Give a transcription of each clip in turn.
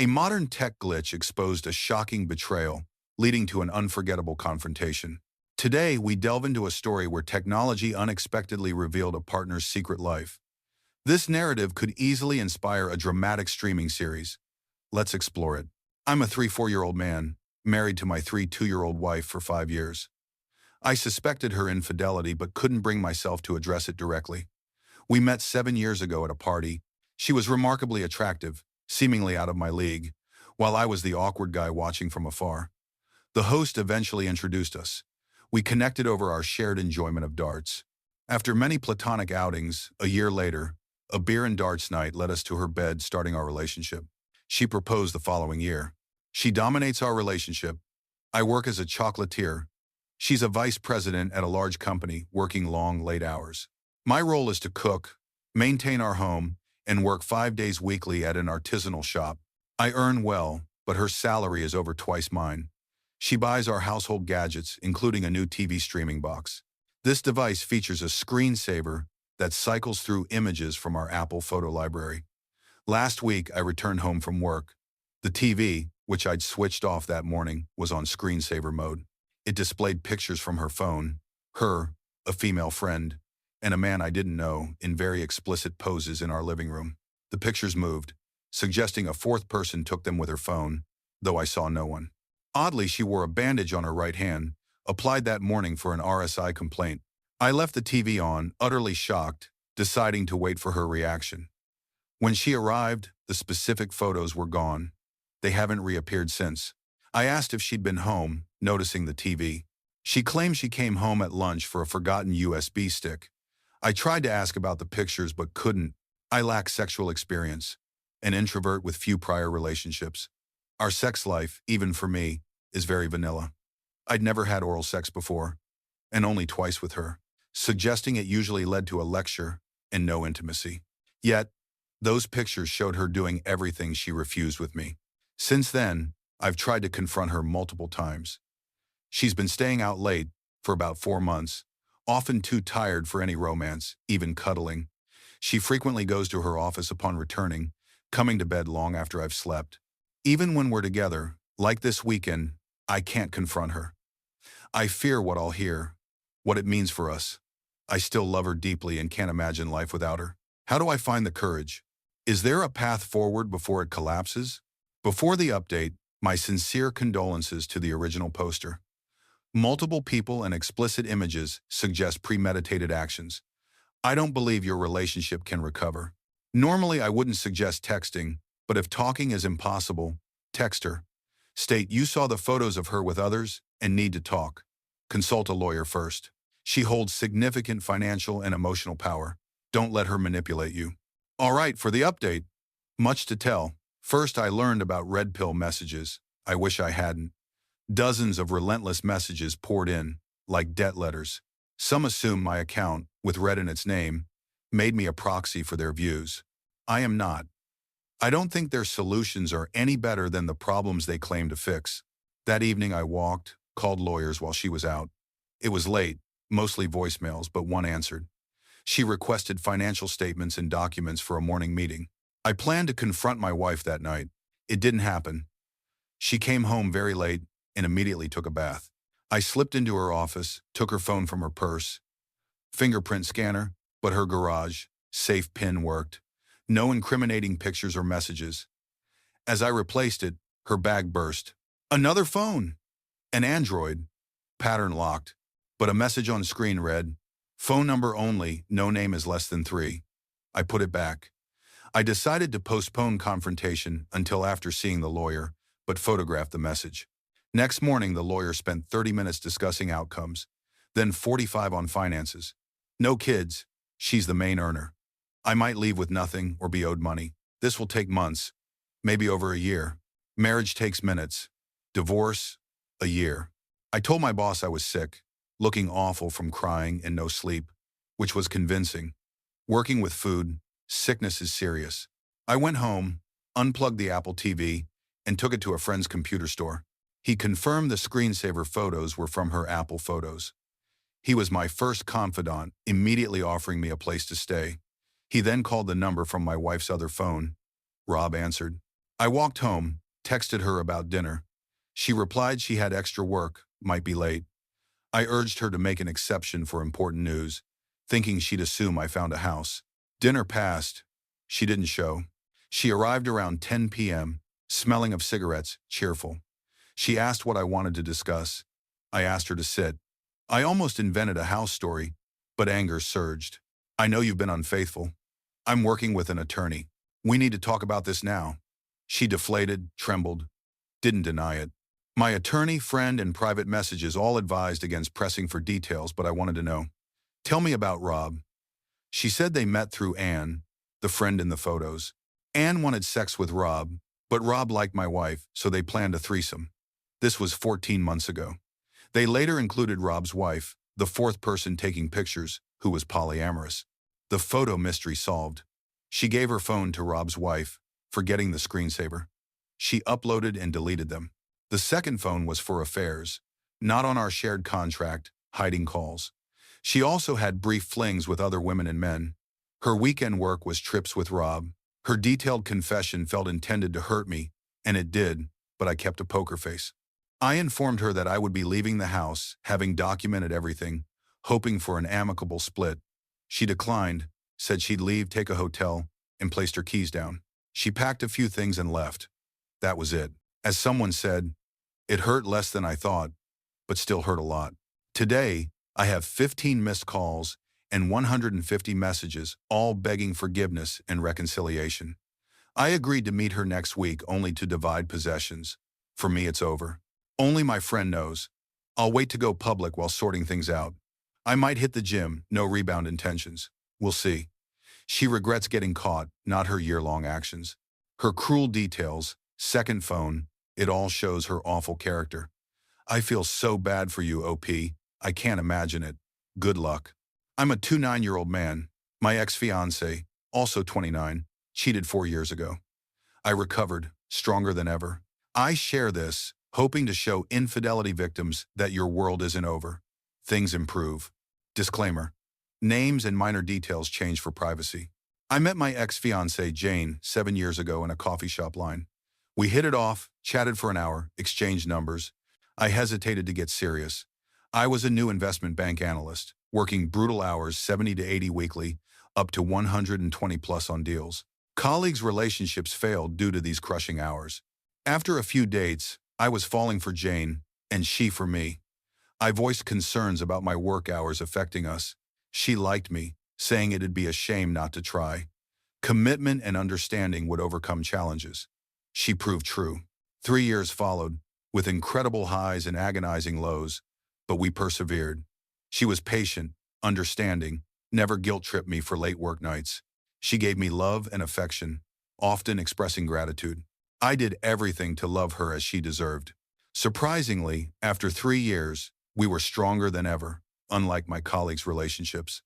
A modern tech glitch exposed a shocking betrayal, leading to an unforgettable confrontation. Today, we delve into a story where technology unexpectedly revealed a partner's secret life. This narrative could easily inspire a dramatic streaming series. Let's explore it. I'm a 3-4-year-old man, married to my 3-2-year-old wife for 5 years. I suspected her infidelity but couldn't bring myself to address it directly. We met 7 years ago at a party. She was remarkably attractive, seemingly out of my league, while I was the awkward guy watching from afar. The host eventually introduced us. We connected over our shared enjoyment of darts. After many platonic outings, a year later, a beer and darts night led us to her bed, starting our relationship. She proposed the following year. She dominates our relationship. I work as a chocolatier. She's a vice president at a large company, working long, late hours. My role is to cook, maintain our home, and work 5 days weekly at an artisanal shop. I earn well, but her salary is over twice mine. She buys our household gadgets, including a new TV streaming box. This device features a screensaver that cycles through images from our Apple photo library. Last week, I returned home from work. The TV, which I'd switched off that morning, was on screensaver mode. It displayed pictures from her phone, her, a female friend, and a man I didn't know in very explicit poses in our living room. The pictures moved, suggesting a fourth person took them with her phone, though I saw no one. Oddly, she wore a bandage on her right hand, applied that morning for an RSI complaint. I left the TV on, utterly shocked, deciding to wait for her reaction. When she arrived, the specific photos were gone. They haven't reappeared since. I asked if she'd been home, noticing the TV. She claimed she came home at lunch for a forgotten USB stick. I tried to ask about the pictures but couldn't. I lack sexual experience, an introvert with few prior relationships. Our sex life, even for me, is very vanilla. I'd never had oral sex before, and only twice with her, suggesting it usually led to a lecture and no intimacy. Yet, those pictures showed her doing everything she refused with me. Since then, I've tried to confront her multiple times. She's been staying out late for about 4 months, often too tired for any romance, even cuddling. She frequently goes to her office upon returning, coming to bed long after I've slept. Even when we're together, like this weekend, I can't confront her. I fear what I'll hear, what it means for us. I still love her deeply and can't imagine life without her. How do I find the courage? Is there a path forward before it collapses? Before the update, my sincere condolences to the original poster. Multiple people and explicit images suggest premeditated actions. I don't believe your relationship can recover. Normally, I wouldn't suggest texting, but if talking is impossible, text her. State you saw the photos of her with others and need to talk. Consult a lawyer first. She holds significant financial and emotional power. Don't let her manipulate you. All right, for the update. Much to tell. First, I learned about red pill messages. I wish I hadn't. Dozens of relentless messages poured in, like debt letters. Some assume my account, with red in its name, made me a proxy for their views. I am not. I don't think their solutions are any better than the problems they claim to fix. That evening I walked, called lawyers while she was out. It was late, mostly voicemails, but one answered. She requested financial statements and documents for a morning meeting. I planned to confront my wife that night. It didn't happen. She came home very late and immediately took a bath. I slipped into her office, took her phone from her purse. Fingerprint scanner, but her garage safe pin worked. No incriminating pictures or messages. As I replaced it, her bag burst. Another phone! An Android. Pattern locked. But a message on screen read, "Phone number only, no name is less than 3. I put it back. I decided to postpone confrontation until after seeing the lawyer, but photographed the message. Next morning, the lawyer spent 30 minutes discussing outcomes, then 45 on finances. No kids. She's the main earner. I might leave with nothing or be owed money. This will take months, maybe over a year. Marriage takes minutes. Divorce, a year. I told my boss I was sick, looking awful from crying and no sleep, which was convincing. Working with food, sickness is serious. I went home, unplugged the Apple TV, and took it to a friend's computer store. He confirmed the screensaver photos were from her Apple Photos. He was my first confidant, immediately offering me a place to stay. He then called the number from my wife's other phone. Rob answered. I walked home, texted her about dinner. She replied she had extra work, might be late. I urged her to make an exception for important news, thinking she'd assume I found a house. Dinner passed. She didn't show. She arrived around 10 p.m., smelling of cigarettes, cheerful. She asked what I wanted to discuss. I asked her to sit. I almost invented a house story, but anger surged. I know you've been unfaithful. I'm working with an attorney. We need to talk about this now. She deflated, trembled, didn't deny it. My attorney, friend, and private messages all advised against pressing for details, but I wanted to know. Tell me about Rob. She said they met through Anne, the friend in the photos. Anne wanted sex with Rob, but Rob liked my wife, so they planned a threesome. This was 14 months ago. They later included Rob's wife, the fourth person taking pictures, who was polyamorous. The photo mystery solved. She gave her phone to Rob's wife, forgetting the screensaver. She uploaded and deleted them. The second phone was for affairs, not on our shared contract, hiding calls. She also had brief flings with other women and men. Her weekend work was trips with Rob. Her detailed confession felt intended to hurt me, and it did, but I kept a poker face. I informed her that I would be leaving the house, having documented everything, hoping for an amicable split. She declined, said she'd leave, take a hotel, and placed her keys down. She packed a few things and left. That was it. As someone said, it hurt less than I thought, but still hurt a lot. Today, I have 15 missed calls and 150 messages, all begging forgiveness and reconciliation. I agreed to meet her next week only to divide possessions. For me, it's over. Only my friend knows. I'll wait to go public while sorting things out. I might hit the gym, no rebound intentions. We'll see. She regrets getting caught, not her year-long actions. Her cruel details, second phone, it all shows her awful character. I feel so bad for you, OP. I can't imagine it. Good luck. I'm a 29-year-old man. My ex-fiancé, also 29, cheated 4 years ago. I recovered, stronger than ever. I share this, hoping to show infidelity victims that your world isn't over. Things improve. Disclaimer. Names and minor details change for privacy. I met my ex-fiancée, Jane, 7 years ago in a coffee shop line. We hit it off, chatted for an hour, exchanged numbers. I hesitated to get serious. I was a new investment bank analyst, working brutal hours 70 to 80 weekly, up to 120 plus on deals. Colleagues' relationships failed due to these crushing hours. After a few dates, I was falling for Jane, and she for me. I voiced concerns about my work hours affecting us. She liked me, saying it'd be a shame not to try. Commitment and understanding would overcome challenges. She proved true. 3 years followed, with incredible highs and agonizing lows, but we persevered. She was patient, understanding, never guilt-tripped me for late work nights. She gave me love and affection, often expressing gratitude. I did everything to love her as she deserved. Surprisingly, after 3 years, we were stronger than ever, unlike my colleagues' relationships.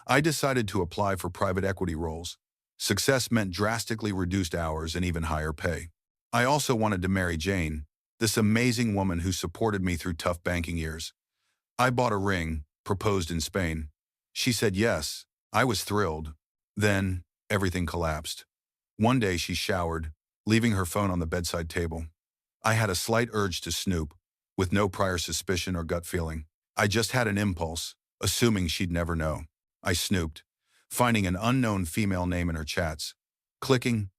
I decided to apply for private equity roles. Success meant drastically reduced hours and even higher pay. I also wanted to marry Jane, this amazing woman who supported me through tough banking years. I bought a ring, proposed in Spain. She said yes. I was thrilled. Then, everything collapsed. One day she showered, leaving her phone on the bedside table. I had a slight urge to snoop, with no prior suspicion or gut feeling. I just had an impulse, assuming she'd never know. I snooped, finding an unknown female name in her chats. Clicking,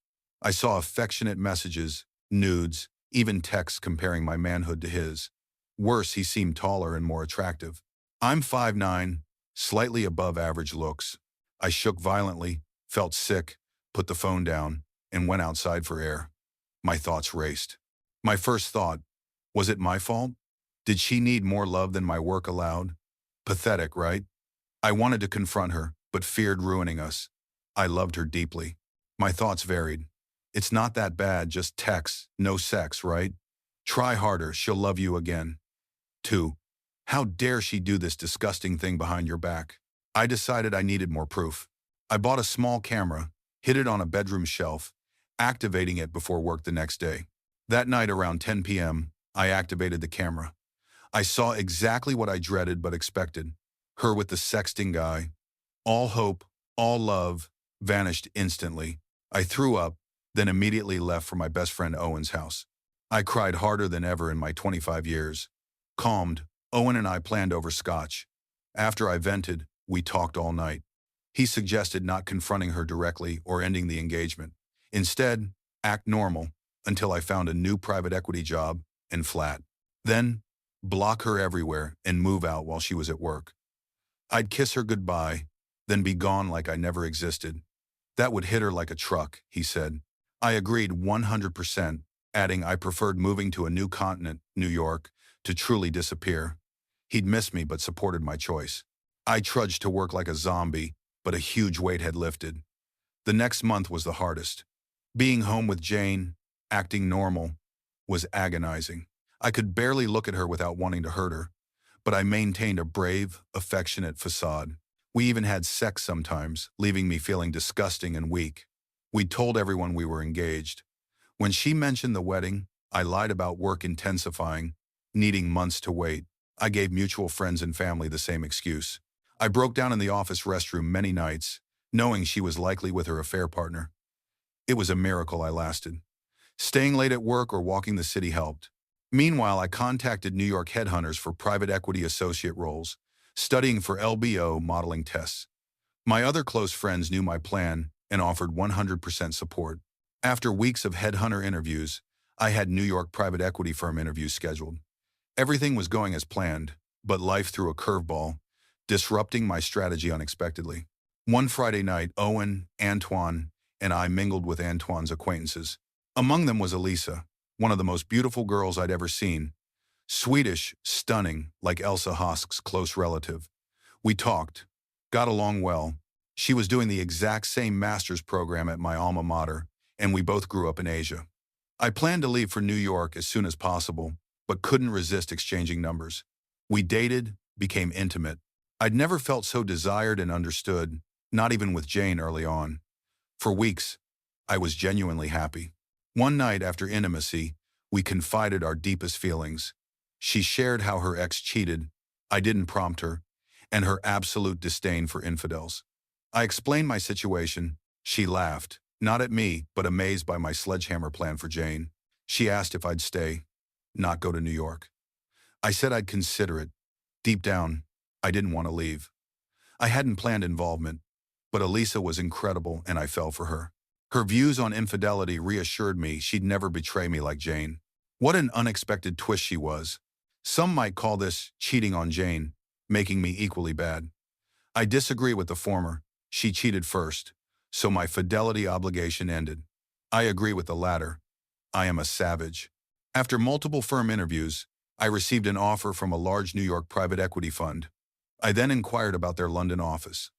I saw affectionate messages, nudes, even texts comparing my manhood to his. Worse, he seemed taller and more attractive. I'm 5'9", slightly above average looks. I shook violently, felt sick, put the phone down, and went outside for air. My thoughts raced. My first thought, was it my fault? Did she need more love than my work allowed? Pathetic, right? I wanted to confront her, but feared ruining us. I loved her deeply. My thoughts varied. It's not that bad, just texts, no sex, right? Try harder, she'll love you again. 2. How dare she do this disgusting thing behind your back? I decided I needed more proof. I bought a small camera, hid it on a bedroom shelf, activating it before work the next day. That night around 10 p.m., I activated the camera. I saw exactly what I dreaded but expected. Her with the sexting guy. All hope, all love, vanished instantly. I threw up, then immediately left for my best friend Owen's house. I cried harder than ever in my 25 years. Calmed, Owen and I planned over scotch. After I vented, we talked all night. He suggested not confronting her directly or ending the engagement. Instead, act normal until I found a new private equity job and flat. Then, block her everywhere and move out while she was at work. I'd kiss her goodbye, then be gone like I never existed. That would hit her like a truck, he said. I agreed 100%, adding I preferred moving to a new continent, New York, to truly disappear. He'd miss me but supported my choice. I trudged to work like a zombie, but a huge weight had lifted. The next month was the hardest. Being home with Jane, acting normal, was agonizing. I could barely look at her without wanting to hurt her, but I maintained a brave, affectionate facade. We even had sex sometimes, leaving me feeling disgusting and weak. We told everyone we were engaged. When she mentioned the wedding, I lied about work intensifying, needing months to wait. I gave mutual friends and family the same excuse. I broke down in the office restroom many nights, knowing she was likely with her affair partner. It was a miracle I lasted. Staying late at work or walking the city helped. Meanwhile, I contacted New York headhunters for private equity associate roles, studying for LBO modeling tests. My other close friends knew my plan and offered 100% support. After weeks of headhunter interviews, I had New York private equity firm interviews scheduled. Everything was going as planned, but life threw a curveball, disrupting my strategy unexpectedly. One Friday night, Owen, Antoine, and I mingled with Antoine's acquaintances. Among them was Elisa, one of the most beautiful girls I'd ever seen. Swedish, stunning, like Elsa Hosk's close relative. We talked, got along well. She was doing the exact same master's program at my alma mater, and we both grew up in Asia. I planned to leave for New York as soon as possible, but couldn't resist exchanging numbers. We dated, became intimate. I'd never felt so desired and understood, not even with Jane early on. For weeks, I was genuinely happy. One night after intimacy, we confided our deepest feelings. She shared how her ex cheated, I didn't prompt her, and her absolute disdain for infidels. I explained my situation. She laughed, not at me, but amazed by my sledgehammer plan for Jane. She asked if I'd stay, not go to New York. I said I'd consider it. Deep down, I didn't want to leave. I hadn't planned involvement, but Elisa was incredible and I fell for her. Her views on infidelity reassured me she'd never betray me like Jane. What an unexpected twist she was. Some might call this cheating on Jane, making me equally bad. I disagree with the former. She cheated first, so my fidelity obligation ended. I agree with the latter. I am a savage. After multiple firm interviews, I received an offer from a large New York private equity fund. I then inquired about their London office.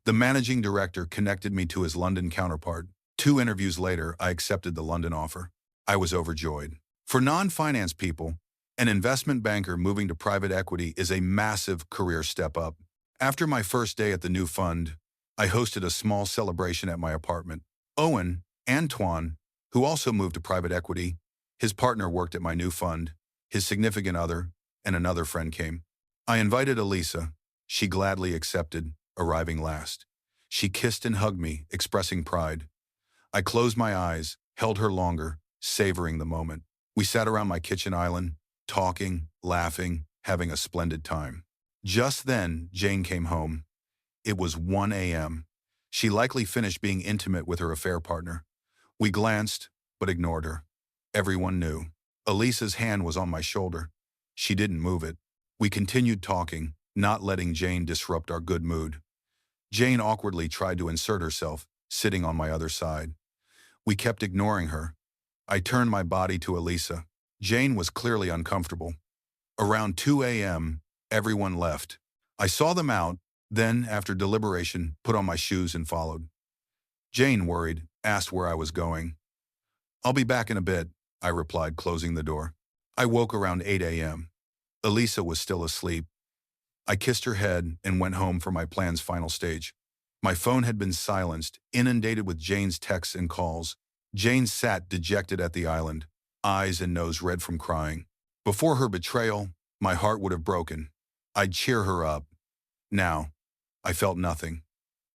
The managing director connected me to his London counterpart. 2 interviews later, I accepted the London offer. I was overjoyed. For non-finance people, an investment banker moving to private equity is a massive career step up. After my first day at the new fund, I hosted a small celebration at my apartment. Owen, Antoine, who also moved to private equity, his partner worked at my new fund, his significant other, and another friend came. I invited Elisa. She gladly accepted, arriving last. She kissed and hugged me, expressing pride. I closed my eyes, held her longer, savoring the moment. We sat around my kitchen island, talking, laughing, having a splendid time. Just then, Jane came home. It was 1 a.m. She likely finished being intimate with her affair partner. We glanced, but ignored her. Everyone knew. Elisa's hand was on my shoulder. She didn't move it. We continued talking, not letting Jane disrupt our good mood. Jane awkwardly tried to insert herself, sitting on my other side. We kept ignoring her. I turned my body to Elisa. Jane was clearly uncomfortable. Around 2 a.m., everyone left. I saw them out, then, after deliberation, put on my shoes and followed. Jane, worried, asked where I was going. "I'll be back in a bit," I replied, closing the door. I woke around 8 a.m. Elisa was still asleep. I kissed her head and went home for my plan's final stage. My phone had been silenced, inundated with Jane's texts and calls. Jane sat dejected at the island, eyes and nose red from crying. Before her betrayal, my heart would have broken. I'd cheer her up. Now, I felt nothing.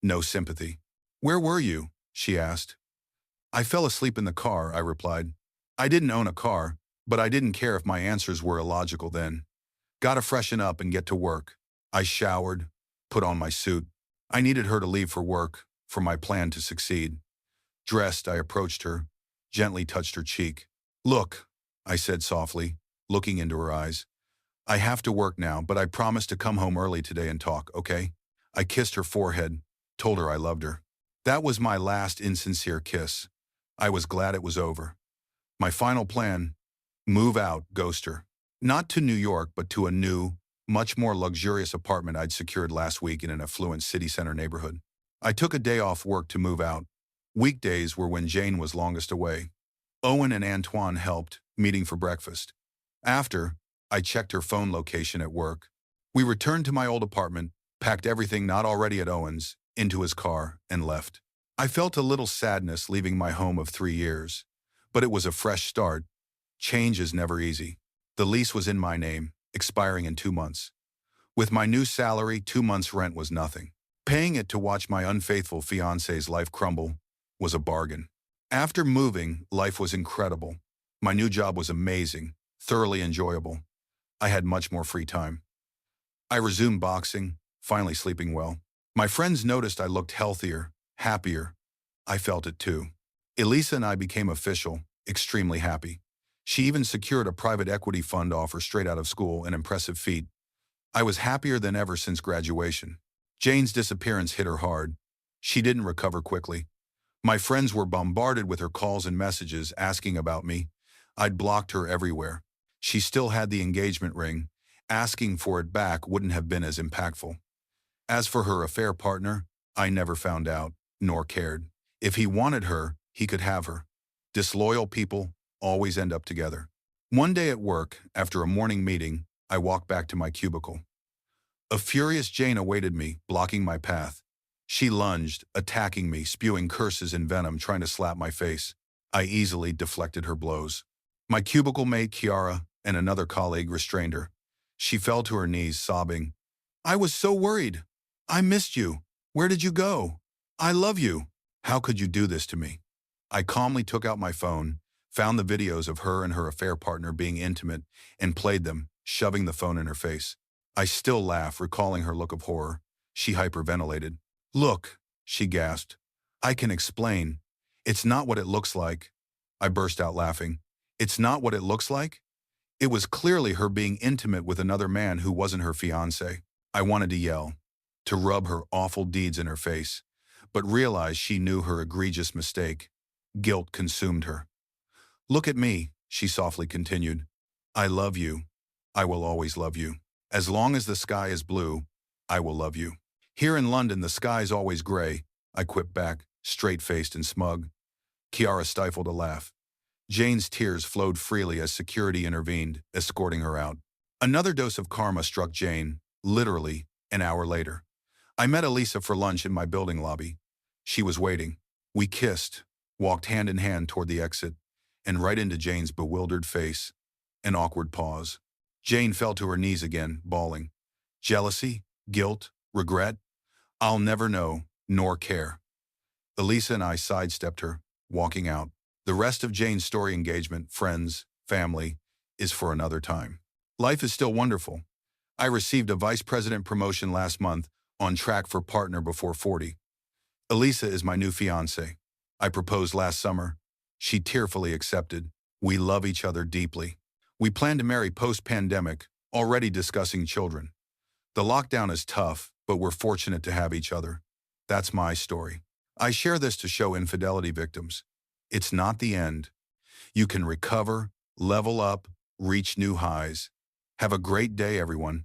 No sympathy. "Where were you?" she asked. I fell asleep in the car, I replied. I didn't own a car, but I didn't care if my answers were illogical then. Gotta freshen up and get to work. I showered, put on my suit. I needed her to leave for work, for my plan to succeed. Dressed, I approached her, gently touched her cheek. Look, I said softly, looking into her eyes. I have to work now, but I promise to come home early today and talk, okay? I kissed her forehead, told her I loved her. That was my last insincere kiss. I was glad it was over. My final plan, move out, ghost her. Not to New York, but to a new, much more luxurious apartment I'd secured last week in an affluent city center neighborhood. I took a day off work to move out. Weekdays were when Jane was longest away. Owen and Antoine helped, meeting for breakfast. After, I checked her phone location at work. We returned to my old apartment, packed everything not already at Owen's, into his car, and left. I felt a little sadness leaving my home of 3 years, but it was a fresh start. Change is never easy. The lease was in my name, expiring in 2 months. With my new salary, 2 months' rent was nothing. Paying it to watch my unfaithful fiancé's life crumble was a bargain. After moving, life was incredible. My new job was amazing, thoroughly enjoyable. I had much more free time. I resumed boxing, finally sleeping well. My friends noticed I looked healthier, happier. I felt it too. Elisa and I became official, extremely happy. She even secured a private equity fund offer straight out of school, an impressive feat. I was happier than ever since graduation. Jane's disappearance hit her hard. She didn't recover quickly. My friends were bombarded with her calls and messages asking about me. I'd blocked her everywhere. She still had the engagement ring. Asking for it back wouldn't have been as impactful. As for her affair partner, I never found out, nor cared. If he wanted her, he could have her. Disloyal people always end up together. One day at work, after a morning meeting, I walked back to my cubicle. A furious Jane awaited me, blocking my path. She lunged, attacking me, spewing curses and venom, trying to slap my face. I easily deflected her blows. My cubicle mate, Kiara, and another colleague restrained her. She fell to her knees, sobbing. I was so worried. I missed you. Where did you go? I love you. How could you do this to me? I calmly took out my phone, found the videos of her and her affair partner being intimate, and played them, shoving the phone in her face. I still laugh, recalling her look of horror. She hyperventilated. Look, she gasped. I can explain. It's not what it looks like. I burst out laughing. It's not what it looks like? It was clearly her being intimate with another man who wasn't her fiancé. I wanted to yell, to rub her awful deeds in her face, but realized she knew her egregious mistake. Guilt consumed her. Look at me, she softly continued. I love you. I will always love you. As long as the sky is blue, I will love you. Here in London, the sky's always gray, I quipped back, straight-faced and smug. Kiara stifled a laugh. Jane's tears flowed freely as security intervened, escorting her out. Another dose of karma struck Jane, literally, an hour later. I met Elisa for lunch in my building lobby. She was waiting. We kissed, walked hand in hand toward the exit, and right into Jane's bewildered face. An awkward pause. Jane fell to her knees again, bawling. Jealousy? Guilt? Regret? I'll never know, nor care. Elisa and I sidestepped her, walking out. The rest of Jane's story, engagement, friends, family, is for another time. Life is still wonderful. I received a vice president promotion last month, on track for partner before 40. Elisa is my new fiancée. I proposed last summer. She tearfully accepted. We love each other deeply. We plan to marry post-pandemic, already discussing children. The lockdown is tough, but we're fortunate to have each other. That's my story. I share this to show infidelity victims. It's not the end. You can recover, level up, reach new highs. Have a great day, everyone.